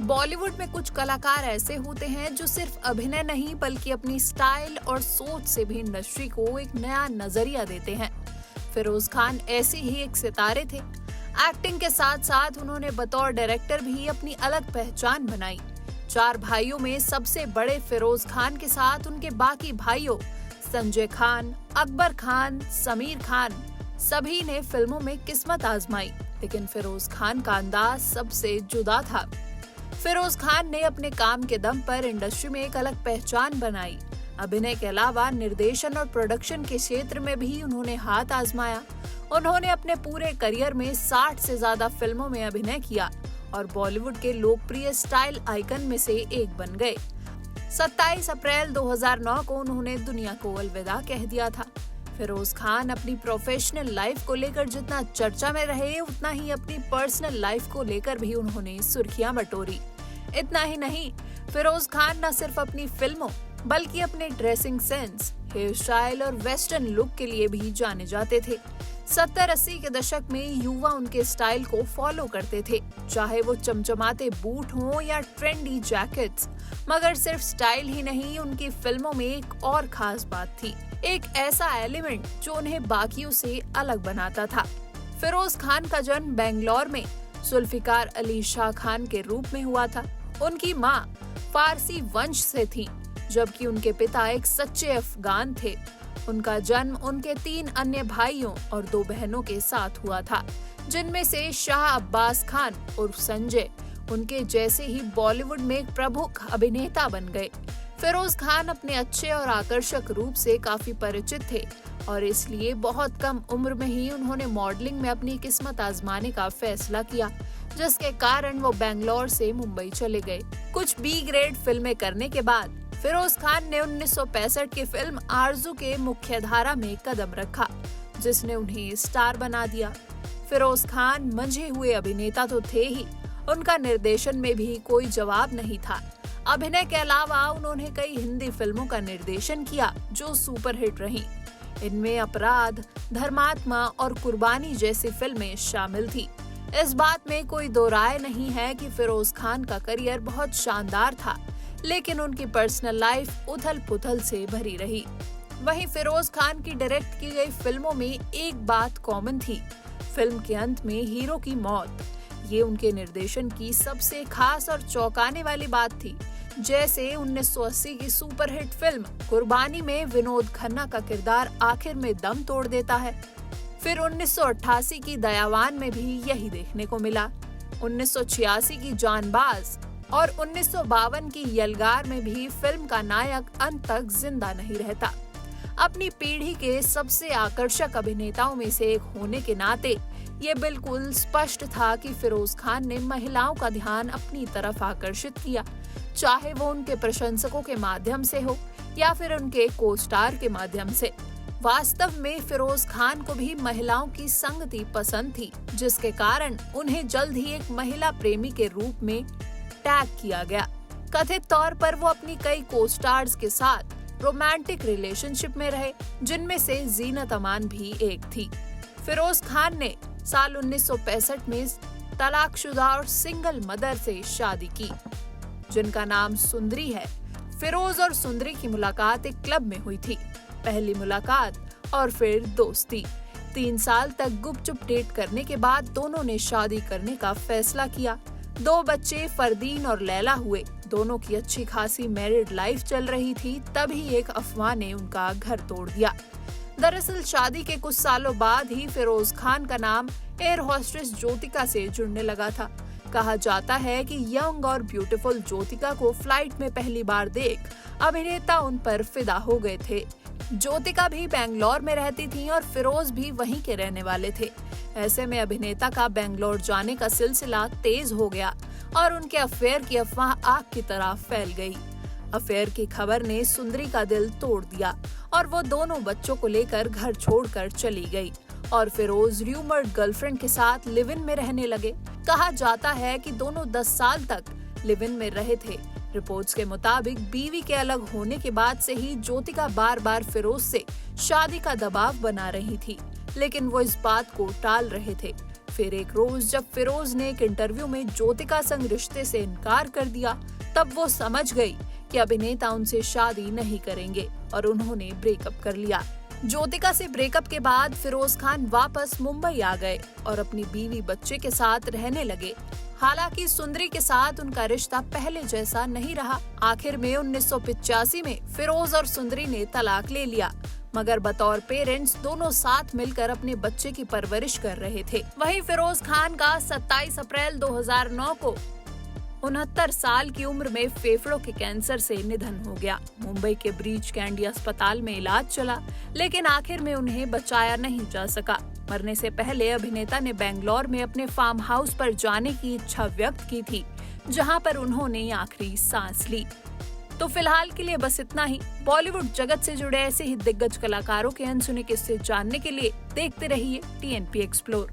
बॉलीवुड में कुछ कलाकार ऐसे होते हैं जो सिर्फ अभिनय नहीं बल्कि अपनी स्टाइल और सोच से भी इंडस्ट्री को एक नया नजरिया देते हैं। फिरोज खान ऐसे ही एक सितारे थे। एक्टिंग के साथ साथ उन्होंने बतौर डायरेक्टर भी अपनी अलग पहचान बनाई। चार भाइयों में सबसे बड़े फिरोज खान के साथ उनके बाकी भाइयों संजय खान, अकबर खान, समीर खान सभी ने फिल्मों में किस्मत आजमाई, लेकिन फिरोज खान का अंदाज सबसे जुदा था। फिरोज खान ने अपने काम के दम पर इंडस्ट्री में एक अलग पहचान बनाई। अभिनय के अलावा निर्देशन और प्रोडक्शन के क्षेत्र में भी उन्होंने हाथ आजमाया। उन्होंने अपने पूरे करियर में 60 से ज्यादा फिल्मों में अभिनय किया और बॉलीवुड के लोकप्रिय स्टाइल आइकन में से एक बन गए। 27 अप्रैल 2009 को उन्होंने दुनिया को अलविदा कह दिया था। फिरोज खान अपनी प्रोफेशनल लाइफ को लेकर जितना चर्चा में रहे, उतना ही अपनी पर्सनल लाइफ को लेकर भी उन्होंने सुर्खियां बटोरी। इतना ही नहीं, फिरोज खान न सिर्फ अपनी फिल्मों बल्कि अपने ड्रेसिंग सेंस, हेयर स्टाइल और वेस्टर्न लुक के लिए भी जाने जाते थे। 70-80 के दशक में युवा उनके स्टाइल को फॉलो करते थे, चाहे वो चमचमाते बूट हों या ट्रेंडी जैकेट्स। मगर सिर्फ स्टाइल ही नहीं, उनकी फिल्मों में एक और खास बात थी, एक ऐसा एलिमेंट जो उन्हें बाकियों से अलग बनाता था। फिरोज खान का जन्म बेंगलोर में जुल्फिकार अली शाह खान के रूप में हुआ था। उनकी मां फारसी वंश से थी, जबकि उनके पिता एक सच्चे अफगान थे। उनका जन्म उनके 3 अन्य भाइयों और 2 बहनों के साथ हुआ था, जिनमें से शाह अब्बास खान उर्फ संजय उनके जैसे ही बॉलीवुड में एक प्रमुख अभिनेता बन गए। फिरोज खान अपने अच्छे और आकर्षक रूप से काफी परिचित थे और इसलिए बहुत कम उम्र में ही उन्होंने मॉडलिंग में अपनी किस्मत आजमाने का फैसला किया, जिसके कारण वो बेंगलोर से मुंबई चले गए। कुछ बी ग्रेड फिल्में करने के बाद फिरोज खान ने 1965 की फिल्म आरज़ू के मुख्यधारा में कदम रखा, जिसने उन्हें स्टार बना दिया। फिरोज खान मंझे हुए अभिनेता तो थे ही, उनका निर्देशन में भी कोई जवाब नहीं था। अभिनय के अलावा उन्होंने कई हिंदी फिल्मों का निर्देशन किया जो सुपरहिट रहीं। इनमें अपराध, धर्मात्मा और कुर्बानी जैसी फिल्में शामिल थी। इस बात में कोई दो राय नहीं है कि फिरोज खान का करियर बहुत शानदार था, लेकिन उनकी पर्सनल लाइफ उथल-पुथल से भरी रही। वहीं फिरोज खान की डायरेक्ट की गई फिल्मों में एक बात कॉमन थी, फिल्म के अंत में हीरो की मौत। ये उनके निर्देशन की सबसे खास और चौंकाने वाली बात थी। जैसे 1980 की सुपरहिट फिल्म कुर्बानी में विनोद खन्ना का किरदार आखिर में दम तोड़ देता है। फिर 1988 की दयावान में भी यही देखने को मिला। 1986 की जानबाज और 1952 की यलगार में भी फिल्म का नायक अंत तक जिंदा नहीं रहता। अपनी पीढ़ी के सबसे आकर्षक अभिनेताओं में से एक होने के नाते ये बिल्कुल स्पष्ट था कि फिरोज खान ने महिलाओं का ध्यान अपनी तरफ आकर्षित किया, चाहे वो उनके प्रशंसकों के माध्यम से हो या फिर उनके को स्टार के माध्यम से। वास्तव में फिरोज खान को भी महिलाओं की संगति पसंद थी, जिसके कारण उन्हें जल्द ही एक महिला प्रेमी के रूप में टैग किया गया। कथित तौर पर वो अपनी कई को स्टार्स के साथ रोमांटिक रिलेशनशिप में रहे, जिनमें से जीनत अमान भी एक थी। फिरोज खान ने साल 1965 में तलाकशुदा और सिंगल मदर से शादी की, जिनका नाम सुंदरी है। फिरोज और सुंदरी की मुलाकात एक क्लब में हुई थी। पहली मुलाकात और फिर दोस्ती। 3 साल तक गुपचुप डेट करने के बाद दोनों ने शादी करने का फैसला किया। 2 बच्चे फरदीन और लैला हुए। दोनों की अच्छी खासी मैरिड लाइफ चल रही थी, तभी एक अफवाह ने उनका घर तोड़ दिया। दरअसल शादी के कुछ सालों बाद ही फिरोज खान का नाम एयर होस्टेस ज्योतिका से जुड़ने लगा था। कहा जाता है कि यंग और ब्यूटीफुल ज्योतिका को फ्लाइट में पहली बार देख अभिनेता उन पर फिदा हो गए थे। ज्योतिका भी बेंगलोर में रहती थी और फिरोज भी वहीं के रहने वाले थे। ऐसे में अभिनेता का बेंगलोर जाने का सिलसिला तेज हो गया और उनके अफेयर की अफवाह आग की तरह फैल गई। अफेयर की खबर ने सुंदरी का दिल तोड़ दिया और वो दोनों बच्चों को लेकर घर छोड़कर चली गई और फिरोज र्यूमर्ड गर्लफ्रेंड के साथ लिव इन में रहने लगे। कहा जाता है कि दोनों 10 साल तक लिव इन में रहे थे। रिपोर्ट्स के मुताबिक बीवी के अलग होने के बाद से ही ज्योतिका बार बार फिरोज से शादी का दबाव बना रही थी, लेकिन वो इस बात को टाल रहे थे। फिर एक रोज जब फिरोज ने एक इंटरव्यू में ज्योतिका संग रिश्ते से इनकार कर दिया, तब वो समझ गई कि अभिनेता उनसे शादी नहीं करेंगे और उन्होंने ब्रेकअप कर लिया। ज्योतिका से ब्रेकअप के बाद फिरोज खान वापस मुंबई आ गए और अपनी बीवी बच्चे के साथ रहने लगे। हालांकि सुंदरी के साथ उनका रिश्ता पहले जैसा नहीं रहा। आखिर में 1985 में फिरोज और सुंदरी ने तलाक ले लिया, मगर बतौर पेरेंट्स दोनों साथ मिलकर अपने बच्चे की परवरिश कर रहे थे। वहीं फिरोज खान का 27 अप्रैल 2009 को 69 साल की उम्र में फेफड़ों के कैंसर से निधन हो गया। मुंबई के ब्रीच कैंडी अस्पताल में इलाज चला, लेकिन आखिर में उन्हें बचाया नहीं जा सका। मरने से पहले अभिनेता ने बेंगलोर में अपने फार्म हाउस पर जाने की इच्छा व्यक्त की थी, जहां पर उन्होंने आखिरी सांस ली। तो फिलहाल के लिए बस इतना ही। बॉलीवुड जगत से जुड़े ऐसे ही दिग्गज कलाकारों के अनसुने किस्से जानने के लिए देखते रहिए TNP एक्सप्लोर।